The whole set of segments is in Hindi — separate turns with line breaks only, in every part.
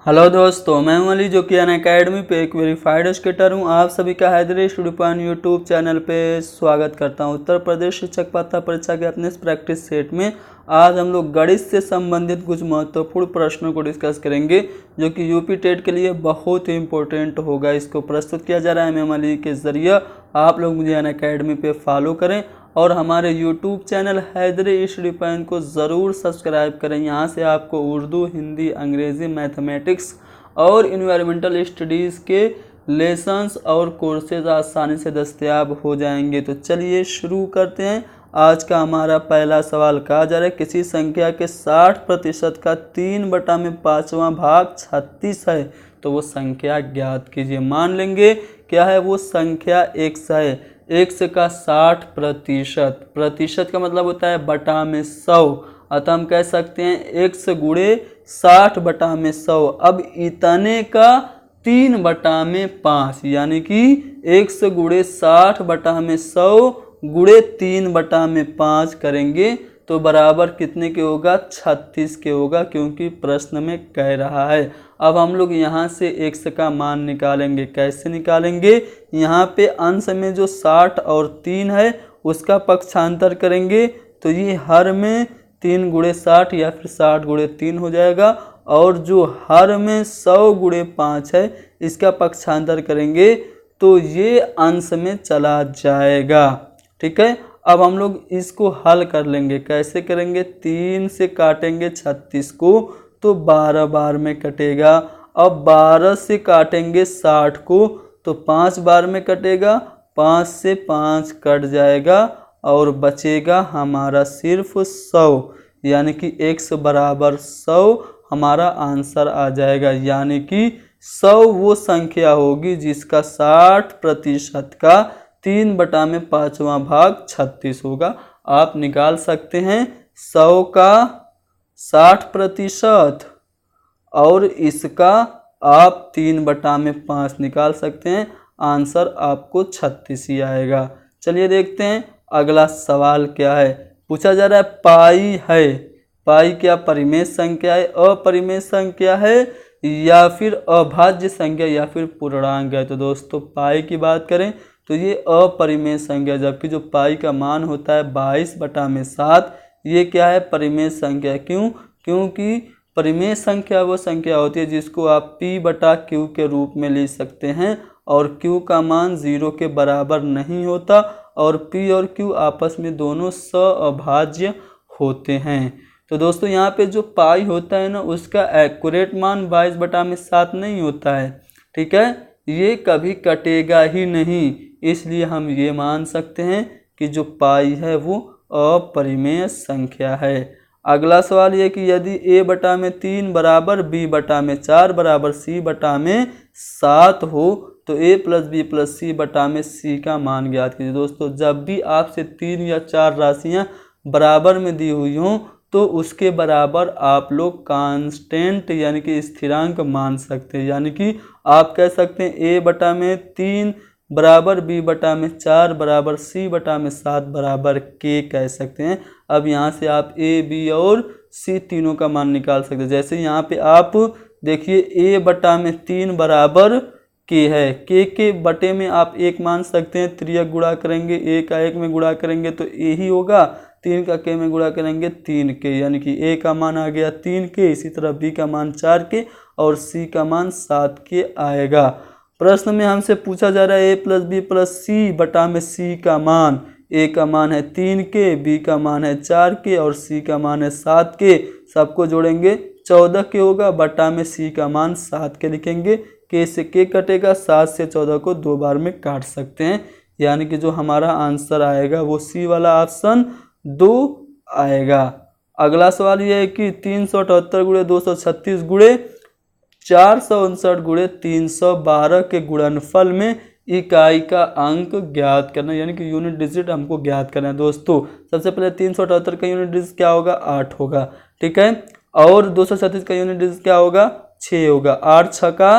हेलो दोस्तों, मैं हूं अली जो कि अनअकैडमी पे एक वेरीफाइड एजुकेटर हूं। आप सभी का Haidari study point YouTube channel पे स्वागत करता हूं। उत्तर प्रदेश शिक्षक पात्रता परीक्षा के अपने इस प्रैक्टिस सेट में आज हम लोग गणित से संबंधित कुछ महत्वपूर्ण प्रश्नों को डिस्कस करेंगे जो कि यूपी टेट के लिए बहुत ही इंपॉर्टेंट होगा। इसको प्रस्तुत किया जा रहा है मैं अली के ज़रिए। आप लोग मुझे अनअकैडमी पे फॉलो करें और हमारे YouTube channel Haidari study point को ज़रूर सब्सक्राइब करें। यहाँ से आपको उर्दू, हिंदी, अंग्रेज़ी, मैथमेटिक्स और इन्वायरमेंटल स्टडीज़ के लेसन्स और कोर्सेज आसानी से दस्तयाब हो जाएंगे। तो चलिए शुरू करते हैं। आज का हमारा पहला सवाल कहा जा रहा है किसी संख्या के 60% का 3/5वां भाग 36 है तो वो संख्या ज्ञात कीजिए। मान लेंगे क्या है वो संख्या x है। x का 60%, प्रतिशत का मतलब होता है बटा में 100, अतः हम कह सकते हैं x गुणे 60/100। अब इतने का 3/5 यानी कि x गुणे 60/100 गुणे 3/5 करेंगे तो बराबर कितने के होगा, 36 के होगा, क्योंकि प्रश्न में कह रहा है। अब हम लोग यहाँ से x का मान निकालेंगे। कैसे निकालेंगे, यहाँ पे अंश में जो 60 और 3 है उसका पक्षांतर करेंगे तो ये हर में 3 गुणे 60 या फिर 60 गुणे 3 हो जाएगा, और जो हर में 100 गुणे 5 है इसका पक्षांतर करेंगे तो ये अंश में चला जाएगा। ठीक है, अब हम लोग इसको हल कर लेंगे। कैसे करेंगे, 3 से काटेंगे 36 को तो 12 बार में कटेगा। अब 12 से काटेंगे 60 को तो 5 बार में कटेगा, 5 से 5 कट जाएगा और बचेगा हमारा सिर्फ 100, यानी कि x बराबर 100 हमारा आंसर आ जाएगा। यानी कि 100 वो संख्या होगी जिसका 60% का 3/5वां भाग 36 होगा। आप निकाल सकते हैं 100 का 60% और इसका आप 3/5 निकाल सकते हैं। आंसर आपको 36 ही आएगा। चलिए देखते हैं अगला सवाल क्या है। पूछा जा रहा है पाई है। पाई क्या परिमेय संख्या है, अपरिमेय संख्या है या फिर अभाज्य संख्या या फिर पूर्णांक है। तो दोस्तों पाई की बात करें तो ये अपरिमेय संख्या, जबकि जो पाई का मान होता है 22/7 ये क्या है, परिमेय संख्या। क्यों, क्योंकि परिमेय संख्या वो संख्या होती है जिसको आप p/q के रूप में ले सकते हैं और q का मान 0 के बराबर नहीं होता और p और q आपस में दोनों सअभाज्य होते हैं। तो दोस्तों यहाँ पे जो पाई होता है ना उसका एक्यूरेट मान 22/7 नहीं होता है। ठीक है, ये कभी कटेगा ही नहीं, इसलिए हम ये मान सकते हैं कि जो पाई है वो अपरिमेय संख्या है। अगला सवाल ये कि यदि a/3 बराबर b/4 बराबर c/7 हो तो a + b + c/c का मान ज्ञात कीजिए। दोस्तों जब भी आपसे 3 या 4 राशियां बराबर में दी हुई हों तो उसके बराबर आप लोग कांस्टेंट यानी कि स्थिरांक मान सकते हैं। यानी कि आप कह सकते हैं a/3 बराबर b/4 बराबर c/7 बराबर k कह सकते हैं। अब यहाँ से आप a, b और c तीनों का मान निकाल सकते हैं। जैसे यहाँ पे आप देखिए a/3 बराबर k है, k के बटे में आप 1 मान सकते हैं, त्रियक गुणा करेंगे, a का 1 में गुणा करेंगे तो a ही होगा, 3 का k में गुणा करेंगे 3k, यानी कि a का मान आ गया 3k, इसी तरह b का मान 4k और c का मान 7k आएगा। प्रश्न में हमसे पूछा जा रहा है a + b + c/c का मान। a का मान है 3k, b का मान है 4k और c का मान है 7k। सबको जोड़ेंगे 14k होगा, बटा में c का मान 7k लिखेंगे, k से k कटेगा, 7 से 14 को 2 बार में काट सकते हैं, यानी कि जो हमारा आंसर आएगा वो सी वाला ऑप्शन 2 आएगा। अगला सवाल यह है कि 378 गुणे 236 गुणे 459 गुणे 312 के गुणनफल में इकाई का अंक ज्ञात करना, यानी कि यूनिट डिजिट हमको ज्ञात करना है। दोस्तों सबसे पहले 378 का यूनिट डिजिट क्या होगा, 8 होगा। ठीक है, और 236 का यूनिट डिजिट क्या होगा, 6 होगा। 8 6 का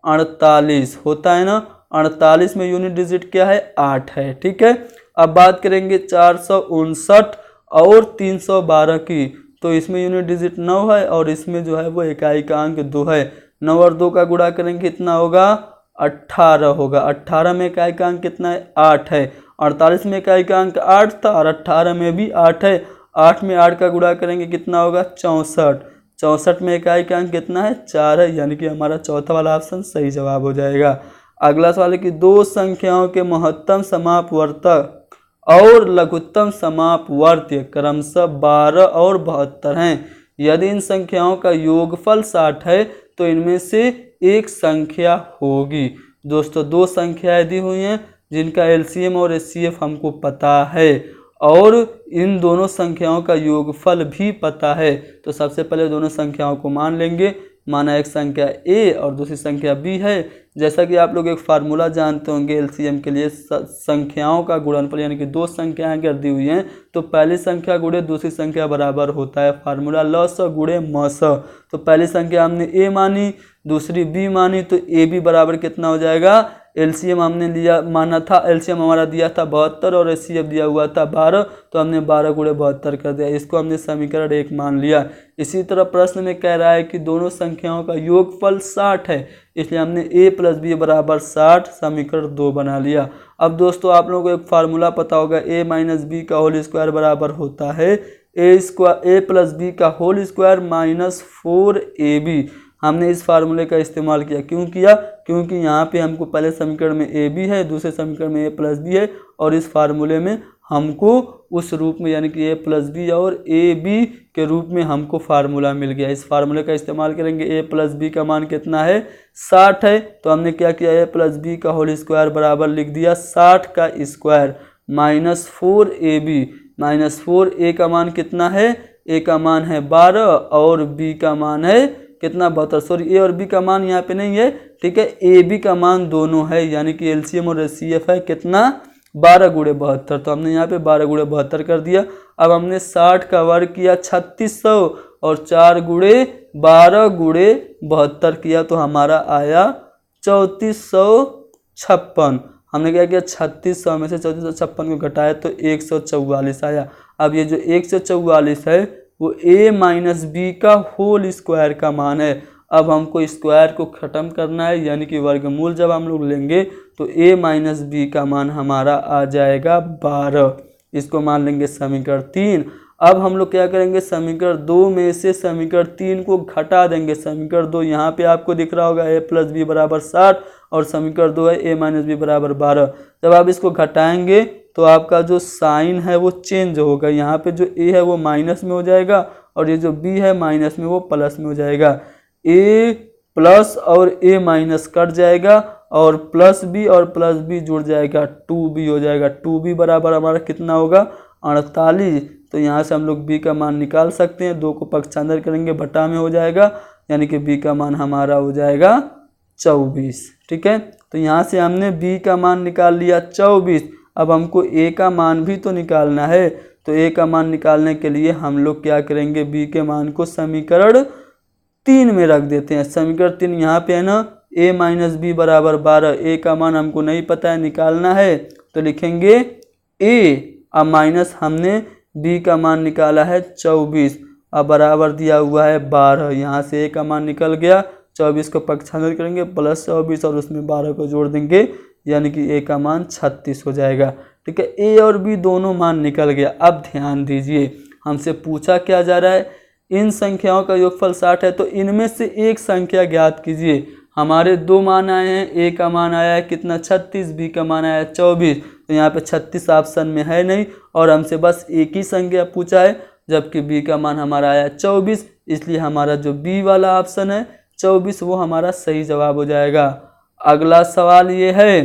48 होता है ना, 48 में यूनिट डिजिट क्या है, 8 है। ठीक है, अब बात करेंगे 459 और 312 की, तो इसमें यूनिट डिजिट 9 है और इसमें जो है वो इकाई का अंक 2 है। 9 और 2 का गुणा करेंगे कितना होगा 18 होगा। 18 में इकाई का अंक कितना है 8 है। 48 में इकाई का अंक 8 था और 18 में भी 8 है। 8 में 8 का गुणा करेंगे कितना होगा 64। 64 में इकाई का अंक कितना है 4 है, यानी कि हमारा चौथा वाला ऑप्शन सही जवाब हो जाएगा। अगला सवाल है कि दो संख्याओं के महत्तम समापवर्तक और लघुत्तम समापवर्त्य क्रमशः 12 और 72 हैं। यदि इन संख्याओं का योगफल 60 है तो इनमें से एक संख्या होगी। दोस्तों दो संख्याएं दी हुई हैं जिनका एलसीएम और एचसीएफ हमको पता है और इन दोनों संख्याओं का योगफल भी पता है। तो सबसे पहले दोनों संख्याओं को मान लेंगे। माना एक संख्या ए और दूसरी संख्या बी है। जैसा कि आप लोग एक फार्मूला जानते होंगे एलसीएम के लिए, संख्याओं का गुणनफल यानी कि दो संख्याएं अगर दी हुई हैं तो पहली संख्या गुणे दूसरी संख्या बराबर होता है। फार्मूला लस गुणे मस। तो पहली संख्या हमने ए मानी, दूसरी बी मानी, तो ए बी बराबर कितना हो जाएगा, एलसीएम हमने लिया माना था, एलसीएम हमारा दिया था 72 और एचसीएफ दिया हुआ था 12, तो हमने 12 गुणे 72 कर दिया। इसको हमने समीकरण 1 मान लिया। इसी तरह प्रश्न में कह रहा है कि दोनों संख्याओं का योगफल 60 है, इसलिए हमने a प्लस बी बराबर 60 समीकरण 2 बना लिया। अब दोस्तों आप लोगों को एक फार्मूला पता होगा, a माइनस बी का होल स्क्वायर बराबर होता है a प्लस बी का होल स्क्वायर माइनस 4ab। हमने इस फार्मूले का इस्तेमाल किया। क्यों किया? क्योंकि यहाँ पे हमको पहले समीकरण में ए बी है, दूसरे समीकरण में ए प्लस बी है और इस फार्मूले में हमको उस रूप में यानी कि ए प्लस बी और ए बी के रूप में हमको फार्मूला मिल गया। इस फार्मूले का इस्तेमाल करेंगे। ए प्लस बी का मान कितना है 60 है, तो हमने क्या किया, ए प्लस बी का होल स्क्वायर बराबर लिख दिया 60 का स्क्वायर माइनस 4ab माइनस 4। ए का मान कितना है, ए का मान है 12 और बी का मान है कितना 72। सॉरी ए और बी का मान यहाँ पे नहीं है, ठीक है, ए बी का मान दोनों है, यानी कि एलसीएम और एचसीएफ है कितना 12 गुणे 72। तो हमने यहाँ पे 12 गुणे 72 कर दिया। अब हमने 60 का वर्ग किया 3600 और 4 गुणे 12 गुणे 72 किया तो हमारा आया 3456। हमने क्या किया 3600 में से 3456 को घटाया तो 144 आया। अब ये जो 144 है वो a माइनस बी का होल स्क्वायर का मान है। अब हमको स्क्वायर को ख़त्म करना है, यानी कि वर्गमूल जब हम लोग लेंगे तो a माइनस बी का मान हमारा आ जाएगा 12। इसको मान लेंगे समीकरण 3। अब हम लोग क्या करेंगे, समीकरण 2 में से समीकरण 3 को घटा देंगे। समीकरण 2 यहाँ पे आपको दिख रहा होगा a प्लस बी बराबर 60 और समीकरण 2 है a माइनस बी बराबर 12। जब आप इसको घटाएंगे तो आपका जो साइन है वो चेंज होगा। यहाँ पे जो a है वो माइनस में हो जाएगा और ये जो b है माइनस में वो प्लस में हो जाएगा। a प्लस और a माइनस कट जाएगा और प्लस b और प्लस b जुड़ जाएगा 2b हो जाएगा। 2b बराबर हमारा कितना होगा 48। तो यहाँ से हम लोग b का मान निकाल सकते हैं। 2 को पक्षांतर करेंगे बटा में हो जाएगा, यानी कि b का मान हमारा हो जाएगा 24। ठीक है, तो यहाँ से हमने b का मान निकाल लिया 24। अब हमको a का मान भी तो निकालना है, तो a का मान निकालने के लिए हम लोग क्या करेंगे, b के मान को समीकरण 3 में रख देते हैं। समीकरण 3 यहाँ पे है ना, a माइनस बी बराबर 12। a का मान हमको नहीं पता है, निकालना है तो लिखेंगे a। अब माइनस हमने b का मान निकाला है 24, अब बराबर दिया हुआ है 12। यहाँ से a का मान निकल गया, 24 को पक्षांतर करेंगे प्लस 24 और उसमें 12 को जोड़ देंगे, यानी कि a का मान 36 हो जाएगा। ठीक है, a और b दोनों मान निकल गया। अब ध्यान दीजिए, हमसे पूछा क्या जा रहा है, इन संख्याओं का योगफल 60 है तो इनमें से एक संख्या ज्ञात कीजिए। हमारे दो मान आए हैं, a का मान आया है कितना 36, b का मान आया है 24। तो यहाँ पे 36 ऑप्शन में है नहीं और हमसे बस एक ही संख्या पूछा है, जबकि b का मान हमारा आया 24, इसलिए हमारा जो b वाला ऑप्शन है 24 वो हमारा सही जवाब हो जाएगा। अगला सवाल ये है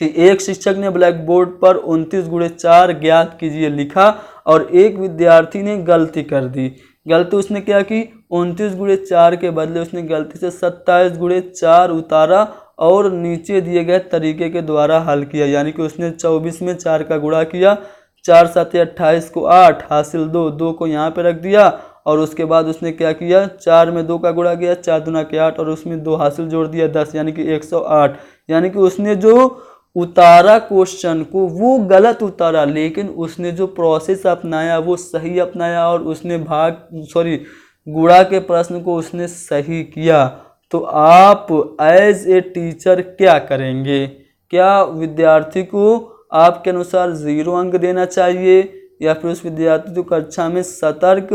कि एक शिक्षक ने ब्लैक बोर्ड पर 29 गुणे 4 ज्ञात कीजिए लिखा और एक विद्यार्थी ने गलती कर दी। गलती उसने क्या की, 29 गुणे 4 के बदले उसने गलती से 27 गुणे 4 उतारा और नीचे दिए गए तरीके के द्वारा हल किया। यानी कि उसने 24 में 4 का गुणा किया, 4 7 28 को 8 हासिल 2 को यहाँ पे रख दिया और उसके बाद उसने क्या किया, 4 में 2 का गुणा किया, 4 दूना के 8 और उसमें 2 हासिल जोड़ दिया 10, यानी कि 108। यानी कि उसने जो उतारा क्वेश्चन को वो गलत उतारा, लेकिन उसने जो प्रोसेस अपनाया वो सही अपनाया और उसने गुणा के प्रश्न को उसने सही किया। तो आप एज ए टीचर क्या करेंगे? क्या विद्यार्थी को आपके अनुसार 0 अंक देना चाहिए, या फिर उस विद्यार्थी को कक्षा में सतर्क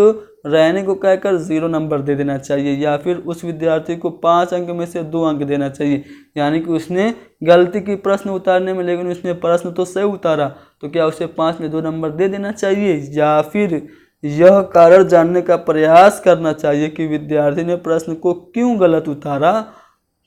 रहने को कहकर 0 नंबर दे देना चाहिए, या फिर उस विद्यार्थी को 5 अंक में से 2 अंक देना चाहिए? यानी कि उसने गलती की प्रश्न उतारने में, लेकिन उसने प्रश्न तो सही उतारा, तो क्या उसे 5 में 2 नंबर दे देना चाहिए, या फिर यह कारण जानने का प्रयास करना चाहिए कि विद्यार्थी ने प्रश्न को क्यों गलत उतारा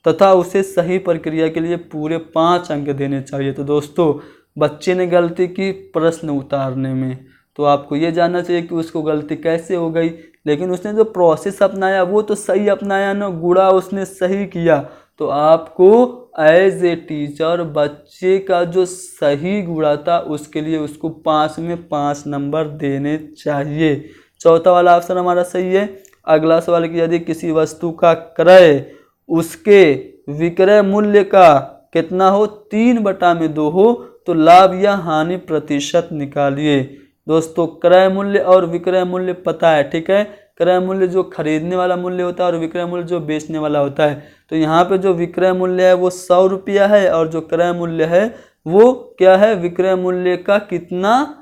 तथा उसे सही प्रक्रिया के लिए पूरे 5 अंक देने चाहिए? तो दोस्तों, बच्चे ने गलती की प्रश्न उतारने में, तो आपको ये जानना चाहिए कि उसको गलती कैसे हो गई, लेकिन उसने जो प्रोसेस अपनाया वो तो सही अपनाया ना, गुणा उसने सही किया। तो आपको एज ए टीचर बच्चे का जो सही गुणा था उसके लिए उसको 5 में 5 नंबर देने चाहिए। चौथा वाला ऑप्शन हमारा सही है। अगला सवाल कि यदि किसी वस्तु का क्रय उसके विक्रय मूल्य का कितना हो, 3/2 हो, तो लाभ या हानि प्रतिशत निकालिए। दोस्तों, क्रय मूल्य और विक्रय मूल्य पता है, ठीक है। क्रय मूल्य जो खरीदने वाला मूल्य होता है और विक्रय मूल्य जो बेचने वाला होता है। तो यहाँ पे जो विक्रय मूल्य है वो 100 रुपया है, और जो क्रय मूल्य है वो क्या है, विक्रय मूल्य का कितना,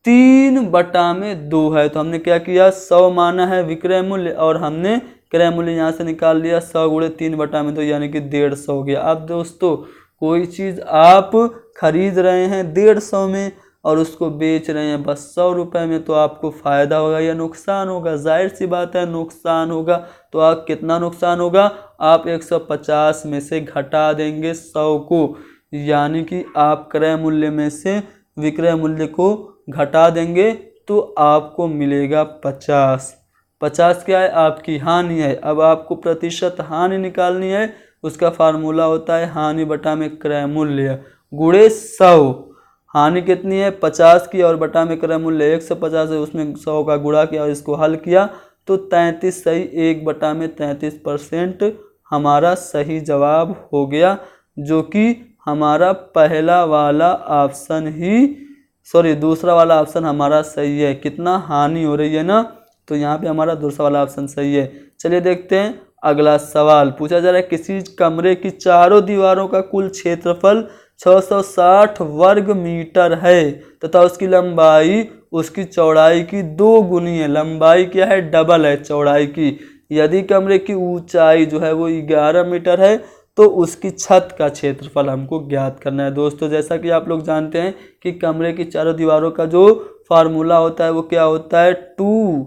3/2 है। तो हमने क्या किया, 100 माना है विक्रय मूल्य, और हमने क्रय मूल्य यहाँ से निकाल लिया 100 गुणे 3/2, यानी कि 150 हो गया। अब दोस्तों, कोई चीज़ आप खरीद रहे हैं 150 में और उसको बेच रहे हैं बस 100 रुपये में, तो आपको फ़ायदा होगा या नुकसान होगा? जाहिर सी बात है नुकसान होगा। तो आप कितना नुकसान होगा, आप 150 में से घटा देंगे 100 को, यानी कि आप क्रय मूल्य में से विक्रय मूल्य को घटा देंगे, तो आपको मिलेगा 50। 50 क्या है, आपकी हानि है। अब आपको प्रतिशत हानि निकालनी है। उसका फार्मूला होता है हानि बटा में क्रय मूल्य गुणे 100। हानि कितनी है, 50 की, और बटा में क्रय मूल्य 150 है, उसमें 100 का गुणा किया और इसको हल किया, तो 33 सही, 1/33% हमारा सही जवाब हो गया, जो कि हमारा पहला वाला ऑप्शन ही, दूसरा वाला ऑप्शन हमारा सही है। कितना हानि हो रही है ना, तो यहाँ पे हमारा दूसरा वाला ऑप्शन सही है। चलिए देखते हैं अगला सवाल। पूछा जा रहा है किसी कमरे की चारों दीवारों का कुल क्षेत्रफल 660 वर्ग मीटर है तथा उसकी लंबाई उसकी चौड़ाई की 2 गुनी है। लंबाई क्या है, डबल है चौड़ाई की। यदि कमरे की ऊंचाई जो है वो 11 मीटर है, तो उसकी छत का क्षेत्रफल हमको ज्ञात करना है। दोस्तों, जैसा कि आप लोग जानते हैं कि कमरे की चारों दीवारों का जो फार्मूला होता है वो क्या होता है, 2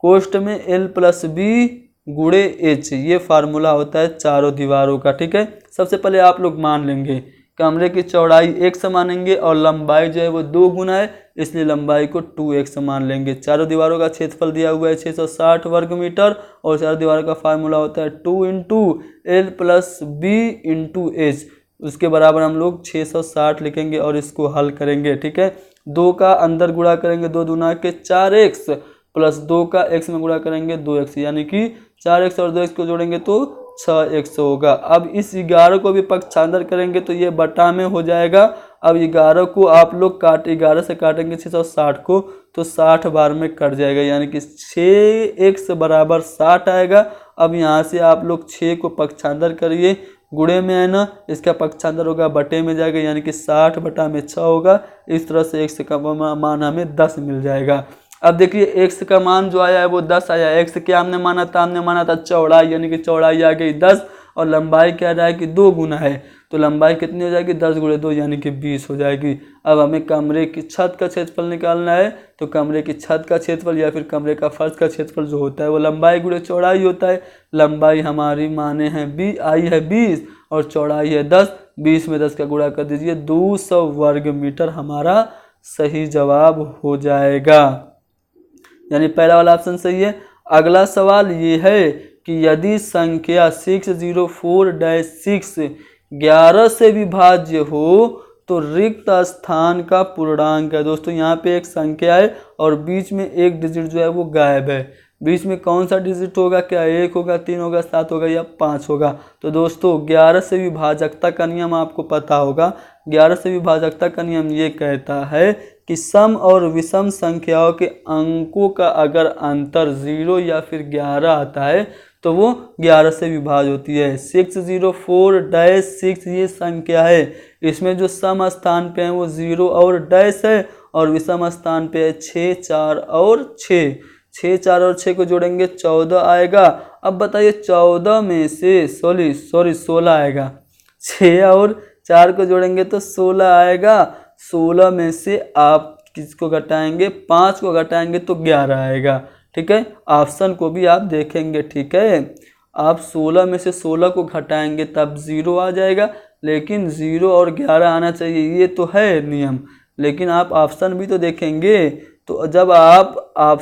कोष्ठ में L+B गुणे H, ये फार्मूला होता है चारों दीवारों का, ठीक है। सबसे पहले आप लोग मान लेंगे कमरे की चौड़ाई 1 मानेंगे और लंबाई जो है वो 2 गुना है, इसलिए लंबाई को 2x मान लेंगे। चारों दीवारों का क्षेत्रफल दिया हुआ है 660 वर्ग मीटर, और चारों दीवारों का फार्मूला होता है 2 × L+B × H। उसके बराबर हम लोग 660 लिखेंगे और इसको हल करेंगे, ठीक है। 2 का अंदर गुणा करेंगे 2 दूना के 4x, प्लस 2 का x में गुणा करेंगे 2x, यानी कि 4x और 2x को जोड़ेंगे तो 6x होगा। अब इस 11 को भी पक्षांतर करेंगे तो ये बटा में हो जाएगा। अब 11 को आप लोग 11 से काटेंगे 660 को, तो 60 बार में कट जाएगा, यानी कि 6x बराबर 60 आएगा। अब यहाँ से आप लोग 6 को पक्षांतर करिए, गुणे में है ना, इसका पक्षांतर होगा बटे में जाएगा, यानी कि 60 बटा में 6 होगा। इस तरह से x का मान हमें 10 मिल जाएगा। अब देखिए x का मान जो आया है वो 10 आया। x क्या हमने माना था, हमने माना था चौड़ाई, यानी कि चौड़ाई आ गई 10, और लंबाई क्या रहा है कि 2 गुना है, तो लंबाई कितनी हो जाएगी, 10 × 2 यानी कि 20 हो जाएगी। अब हमें कमरे की छत का क्षेत्रफल निकालना है, तो कमरे की छत का क्षेत्रफल या फिर कमरे का फर्श का क्षेत्रफल जो होता है वो लंबाई गुणे चौड़ाई होता है। लंबाई हमारी माने हैं आई है 20 और चौड़ाई है 10, 20 में 10 का गुणा कर दीजिए, 200 वर्ग मीटर हमारा सही जवाब हो जाएगा, यानी पहला वाला ऑप्शन सही है। अगला सवाल ये है कि यदि संख्या 604-6 11 से विभाज्य हो तो रिक्त स्थान का पूर्णांक है। दोस्तों, यहाँ पे एक संख्या है और बीच में एक डिजिट जो है वो गायब है। बीच में कौन सा डिजिट होगा, क्या 1 होगा, 3 होगा, 7 होगा या 5 होगा? तो दोस्तों, 11 से विभाजकता का नियम आपको पता होगा। 11 से विभाजकता का नियम ये कहता है कि सम और विषम संख्याओं के अंकों का अगर अंतर 0 या फिर 11 आता है तो वो 11 से विभाज्य होती है। 604-6 ये संख्या है। इसमें जो सम स्थान पे है वो 0 और डैश है और विषम स्थान पे है 6, 4 और 6। 6, 4 और 6 को जोड़ेंगे 14 आएगा। अब बताइए 14 में से 16 आएगा। 6 और 4 को जोड़ेंगे तो 16 आएगा। 16 में से आप किसको घटाएंगे? 5 को घटाएंगे तो 11 आएगा। ठीक है, ऑप्शन को भी आप देखेंगे। ठीक है, आप 16 में से 16 को घटाएंगे तब 0 आ जाएगा, लेकिन 0 और 11 आना चाहिए, ये तो है नियम। लेकिन आप ऑप्शन भी तो देखेंगे। तो जब आप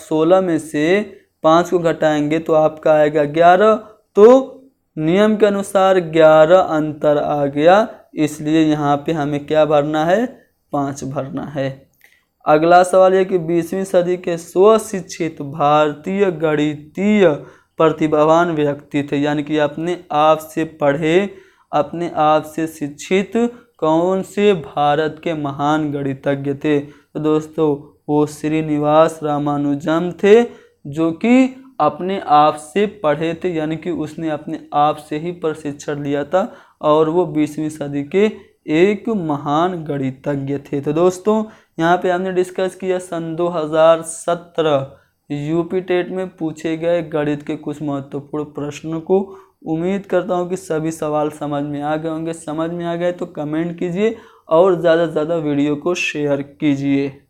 16 में से 5 को घटाएंगे तो आपका आएगा 11। तो नियम के अनुसार 11 अंतर आ गया, इसलिए यहाँ पे हमें क्या भरना है? 5 भरना है। अगला सवाल यह कि 20वीं सदी के स्वशिक्षित भारतीय गणितीय प्रतिभावान व्यक्ति थे, यानी कि अपने आप से पढ़े, अपने आप से शिक्षित कौन से भारत के महान गणितज्ञ थे? तो दोस्तों वो श्रीनिवास रामानुजम थे, जो कि अपने आप से पढ़े थे, यानी कि उसने अपने आप से ही प्रशिक्षण लिया था और वो 20वीं सदी के एक महान गणितज्ञ थे। तो दोस्तों यहाँ पे हमने डिस्कस किया सन 2017 यूपी टेट में पूछे गए गणित के कुछ महत्वपूर्ण प्रश्नों को। उम्मीद करता हूँ कि सभी सवाल समझ में आ गए होंगे। समझ में आ गए तो कमेंट कीजिए और ज़्यादा से ज़्यादा वीडियो को शेयर कीजिए।